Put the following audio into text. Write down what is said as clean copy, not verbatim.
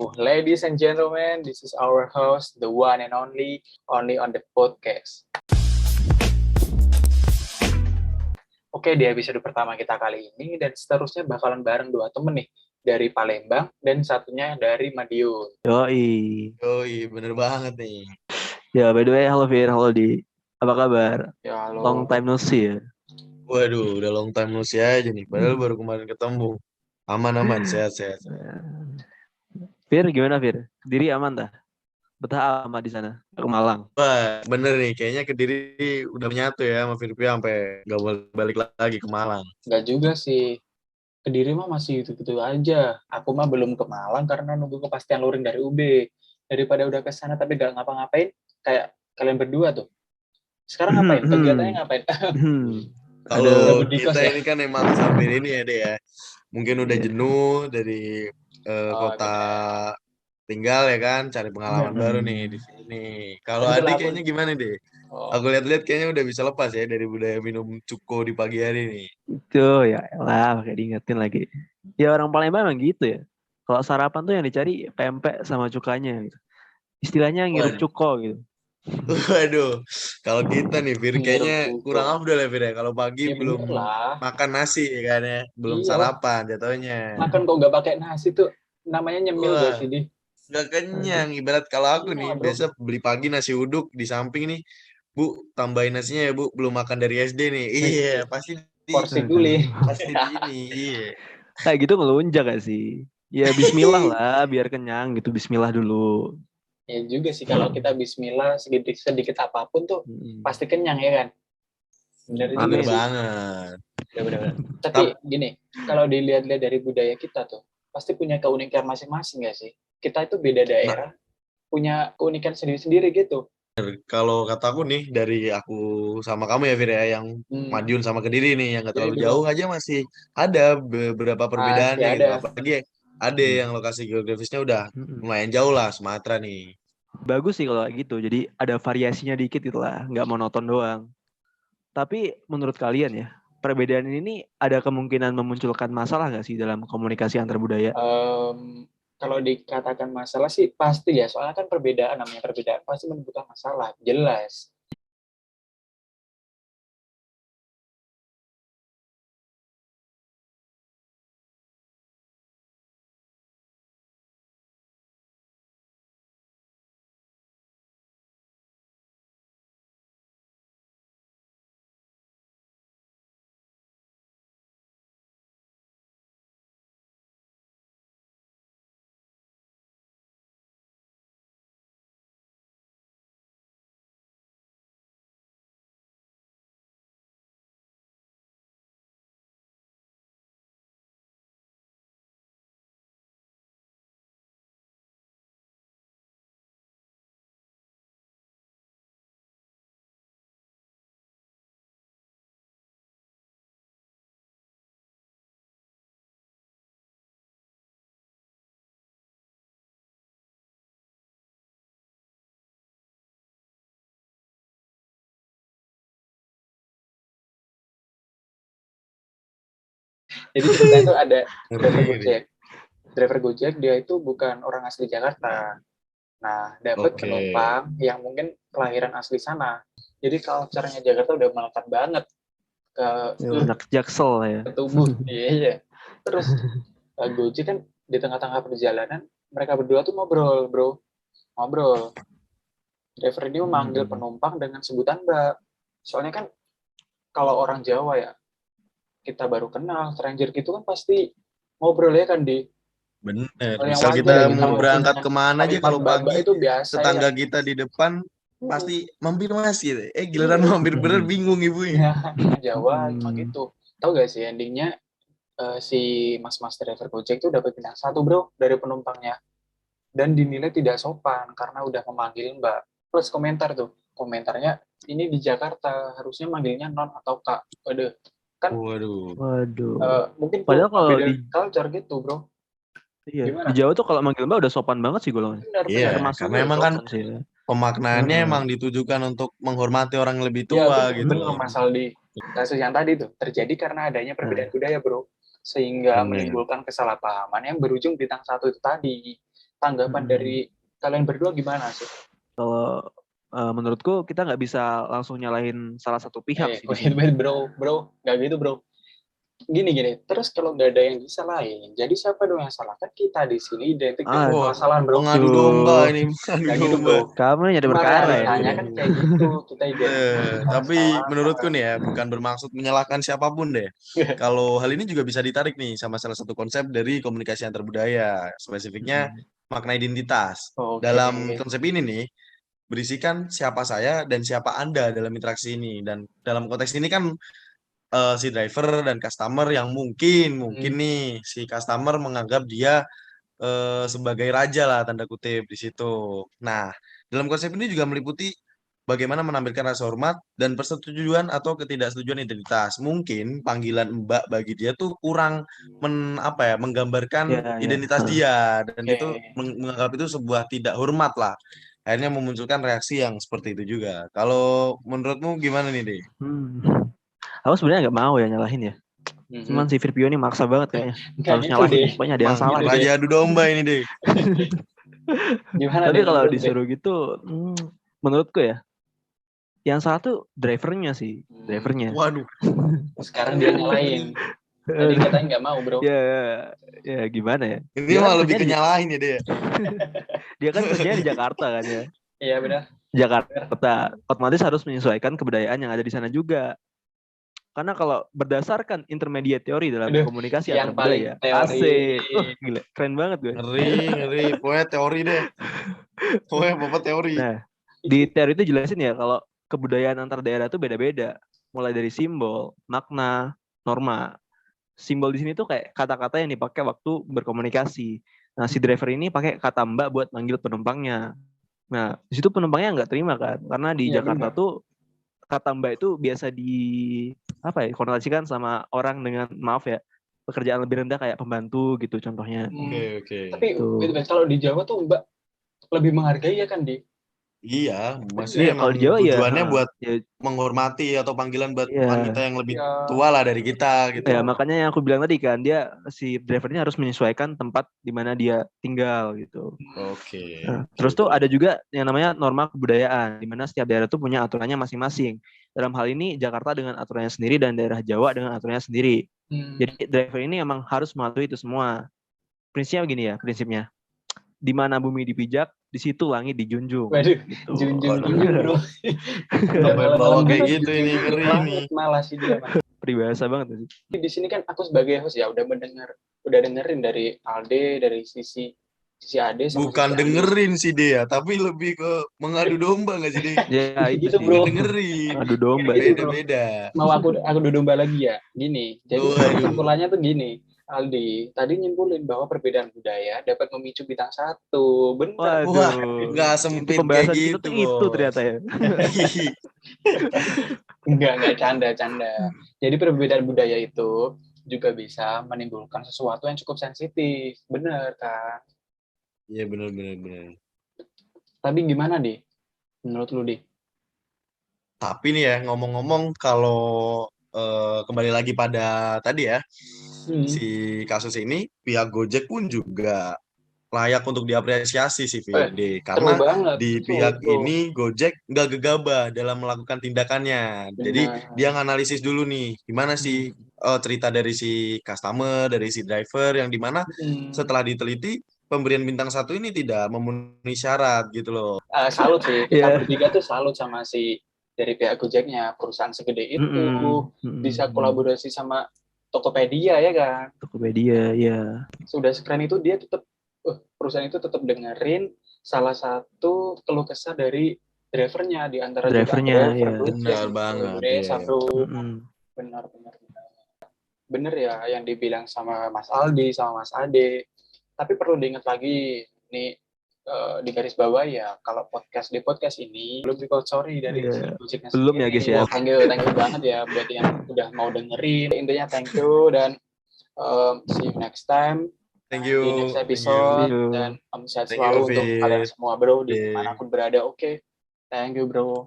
Ladies and gentlemen, this is our host, the one and only on the podcast. Oke, di episode pertama kita kali ini dan seterusnya bakalan bareng dua temen nih, dari Palembang dan satunya dari Madiun. Yoi, bener banget nih. Ya, by the way, halo Fir, halo Di. Apa kabar? Ya, halo. Long time no see ya. Waduh, udah long time no see aja nih. Padahal baru kemarin ketemu. Aman-aman, sehat-sehat. Fir, gimana Fir? Diri aman dah? Betah aman di sana? Ke Malang. Wah, bener nih. Kayaknya Kediri udah menyatu ya sama Firpia sampai gak boleh balik lagi ke Malang. Nggak juga sih. Kediri mah masih gitu-gitu aja. Aku mah belum ke Malang karena nunggu kepastian luring dari UB. Daripada udah ke sana tapi gak ngapa-ngapain, kayak kalian berdua tuh. Sekarang ngapain? Kegiatannya ngapain? Kalau Berdikos kita ya? ini kan emang sambil ini ya deh ya. Mungkin udah jenuh dari kota Bener. tinggal ya kan, cari pengalaman baru nih di sini. Kalau Kebetulan Adi aku, kayaknya gimana deh? oh, Aku lihat-lihat kayaknya udah bisa lepas ya dari budaya minum cuko di pagi hari nih. Itu ya elah, kayak diingetin lagi. Ya orang Palembang emang gitu ya. Kalau sarapan tuh yang dicari pempek sama cukanya gitu. Istilahnya ngirup Waduh, cuko gitu. waduh. Kalau kita nih, Fir, ngirup kayaknya cuko. kurang afdol ya, Fir ya. Kalau pagi Ya belum bener lah. makan nasi ya kan ya, belum Iyalah. sarapan jatuhnya. Makan kok nggak pakai nasi tuh namanya nyemil gak Wah, sih, Di? nggak kenyang. Ibarat kalau aku nih, Iya, bro. biasa beli pagi nasi uduk di samping nih, Bu, tambahin nasinya ya, Bu. Belum makan dari SD nih. Iya, Wih, pasti di porsi Aduh. guli. pasti di ini. Iya. Kayak gitu ngelunjak gak sih? Ya bismillah lah, biar kenyang gitu. Bismillah dulu. Ya juga sih kalau kita bismillah sedikit apapun tuh pasti kenyang ya kan. Bener juga Bener Amin. sih. banget. Bener-bener. Tapi Tapi gini, kalau dilihat-lihat dari budaya kita tuh, pasti punya keunikan masing-masing gak sih? Kita itu beda daerah, punya keunikan sendiri-sendiri gitu. kalau kataku nih dari aku sama kamu ya Fir ya yang Madiun sama Kediri nih yang gak Jadi terlalu bro, jauh aja masih ada beberapa pasti perbedaannya gitu. ada. Apalagi ada yang lokasi geografisnya udah lumayan jauh lah Sumatera nih. Bagus sih kalau kayak gitu. Jadi ada variasinya dikit gitu lah, nggak monoton doang. Tapi menurut kalian ya, perbedaan ini ada kemungkinan memunculkan masalah nggak sih dalam komunikasi antar budaya? Kalau dikatakan masalah sih pasti ya, soalnya kan perbedaan, namanya perbedaan pasti menimbulkan masalah, jelas. Jadi ceritanya tuh ada driver Ngeri. Gojek. Driver Gojek dia itu bukan orang asli Jakarta. Nah, dapat Oke. penumpang yang mungkin kelahiran asli sana. Jadi culture-nya Jakarta udah melekat banget ke Anak Jaksel ya. ke tubuh. Iya, iya. Terus Gojek kan di tengah-tengah perjalanan mereka berdua tuh ngobrol, bro. Ngobrol. Driver ini memanggil penumpang dengan sebutan Mbak. Soalnya kan kalau orang Jawa ya, kita baru kenal, stranger gitu kan pasti ngobrol ya kan, Di. Bener. Hal yang Misal wajar ya kita kita mau berangkat menggunakan kemana aja kalimat kalau Mbak pagi itu biasa ya kan. tetangga kita di depan pasti mampir mas gitu. Giliran Iya. mampir bener bingung ibunya. Ya, Jawa emang gitu. Tahu gak sih endingnya si mas-mas driver Gojek itu dapat bintang satu bro dari penumpangnya dan dinilai tidak sopan karena udah memanggil Mbak. Plus komentar tuh, komentarnya ini di Jakarta harusnya manggilnya non atau kak. Waduh, kan Waduh. Waduh. mungkin Padahal tuh kalau beda di culture gitu bro. Iya, di Gimana? Jawa tuh kalau manggil Mbak udah sopan banget sih gue. Iya, Benar-benar. Mas karena juga udah emang kan sopan sih ya. pemaknaannya emang ditujukan untuk menghormati orang yang lebih Ya tua gitu benar-benar loh. masalah di kasus yang tadi tuh terjadi karena adanya perbedaan budaya bro, sehingga Bener. menimbulkan kesalahpahaman yang berujung bintang satu itu tadi. tanggapan dari kalian berdua gimana sih? Kalau menurutku kita nggak bisa langsung nyalahin salah satu pihak sih di sini. Wait, bro, nggak gitu bro. Gini, terus kalau nggak ada yang disalahin, jadi siapa dong yang salah? Kan kita di sini identik dengan kesalahan, bro. Pengadu domba ini, Nggak gitu, bro. Kamu nyari Cuma perkara ya. realitanya kan kayak gitu, kita identik. Tapi menurutku nih ya, bukan bermaksud menyalahkan siapapun deh. Kalau hal ini juga bisa ditarik nih sama salah satu konsep dari komunikasi antar budaya, spesifiknya makna identitas. Dalam konsep ini nih, berisikan siapa saya dan siapa Anda dalam interaksi ini. Dan dalam konteks ini kan si driver dan customer yang mungkin nih si customer menganggap dia sebagai raja lah tanda kutip di situ. Nah, dalam konsep ini juga meliputi bagaimana menampilkan rasa hormat dan persetujuan atau ketidaksetujuan identitas. Mungkin panggilan Mbak bagi dia tuh kurang menggambarkan identitas dia dan itu menganggap itu sebuah tidak hormat lah. Akhirnya memunculkan reaksi yang seperti itu juga. Kalau menurutmu gimana nih, Dek? Aku sebenarnya nggak mau ya nyalahin ya. Cuman si Virpio ini maksa banget kayaknya. Harus nyalahin, pokoknya ada yang salah. Raja adu domba ini, Dek. Tapi kalau disuruh gitu, menurutku ya, yang salah tuh drivernya sih. Drivernya. Waduh. Sekarang dia nyalahin. Tadi katanya nggak mau, bro. Ya gimana ya. Ini malah lebih kenyalahin ya dia. Dia kan kerjanya di Jakarta kan ya. Iya benar. Jakarta. Otomatis harus menyesuaikan kebudayaan yang ada di sana juga. Karena kalau berdasarkan intermediate teori dalam komunikasi antar budaya, asik. Gila, keren banget gue. Ngeri. Pokoknya teori deh. Pokoknya bapak teori. Nah, di teori itu jelasin ya kalau kebudayaan antar daerah itu beda-beda. Mulai dari simbol, makna, norma. Simbol di sini tuh kayak kata-kata yang dipakai waktu berkomunikasi. Nah, si driver ini pakai kata Mbak buat manggil penumpangnya. Nah, di situ penumpangnya nggak terima kan, karena di Jakarta tuh kata Mbak itu biasa konotasikan sama orang dengan pekerjaan lebih rendah kayak pembantu gitu contohnya. Oke. Tapi kalau di Jawa tuh Mbak lebih menghargai ya kan, Di? Iya, maksudnya kalau di Jawa tujuannya buat menghormati atau panggilan buat wanita yang lebih tua lah dari kita gitu. Ya, makanya yang aku bilang tadi kan, si driver ini harus menyesuaikan tempat di mana dia tinggal gitu. Oke. Nah, terus tuh ada juga yang namanya norma kebudayaan, di mana setiap daerah tuh punya aturannya masing-masing. Dalam hal ini Jakarta dengan aturannya sendiri dan daerah Jawa dengan aturannya sendiri. Jadi driver ini emang harus mematuhi itu semua. Prinsipnya begini ya, di mana bumi dipijak, di situ langit dijunjung. Waduh, gitu. Junjung bro. Bawa kayak gitu ini ngeri nih. Malah sih dia. Peribahasa banget sih. Di sini kan aku sebagai host ya udah dengerin dari Alde, dari sisi Ade sama bukan dengerin sih dia, tapi lebih ke mengadu domba nggak sih dia? Ya gitu bro. Dengerin. Adu domba. Beda-beda. Mau aku adu domba lagi ya? Gini. Jadi kesimpulannya tuh gini. Aldi, tadi nyimpulin bahwa perbedaan budaya dapat memicu bintang 1. Benar. Wah, nggak sempit kayak gitu. Itu ternyata ya. Enggak canda. Jadi perbedaan budaya itu juga bisa menimbulkan sesuatu yang cukup sensitif. Benar kan? Iya, benar. Tapi gimana, Di? Menurut lu, Di? Tapi nih ya, ngomong-ngomong kalau kembali lagi pada tadi ya, si kasus ini, pihak Gojek pun juga layak untuk diapresiasi sih, Firdi. Karena di pihak ini Gojek nggak gegabah dalam melakukan tindakannya. Jadi dia nganalisis dulu nih, gimana sih cerita dari si customer, dari si driver, yang dimana setelah diteliti, pemberian bintang 1 ini tidak memenuhi syarat gitu loh. Salut sih, kita bertiga tuh salut sama si dari pihak Gojeknya, perusahaan segede itu bisa kolaborasi sama Tokopedia ya kan? Tokopedia, ya. Sudah sekeren itu dia tetap perusahaan itu tetap dengerin salah satu keluh kesah dari drivernya di antara drivernya, ya. Benar banget. Benar ya yang dibilang sama Mas Aldi sama Mas Ade. Tapi perlu diingat lagi nih di garis bawah ya, kalau di podcast ini belum record sorry dari Gojeknya belum sendiri. Ya guys ya. Thank you banget ya buat yang udah mau dengerin. Intinya thank you dan see you next time. Thank you. Di next episode dan sehat selalu untuk kalian semua bro di manapun berada. Oke. Thank you bro.